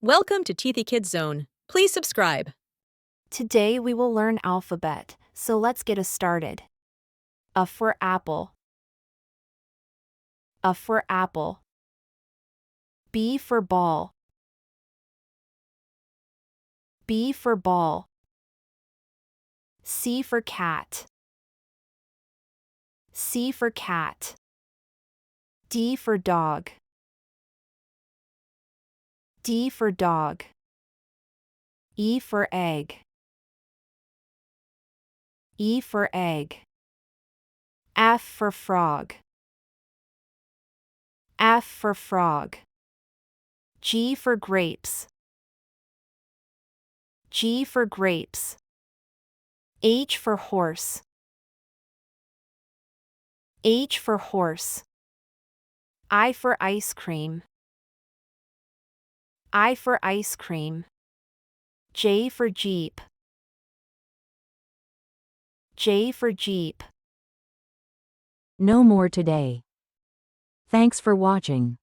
Welcome to Tithi Kids Zone. Please subscribe. Today we will learn alphabet, so let's get us started. A for apple. A for apple. B for ball. B for ball. C for cat. C for cat. D for dog. D for dog. E for egg. E for egg. F for frog. F for frog. G for grapes. G for grapes. H for horse. H for horse. I for ice cream. I for ice cream. J for jeep. J for jeep. No more today. Thanks for watching.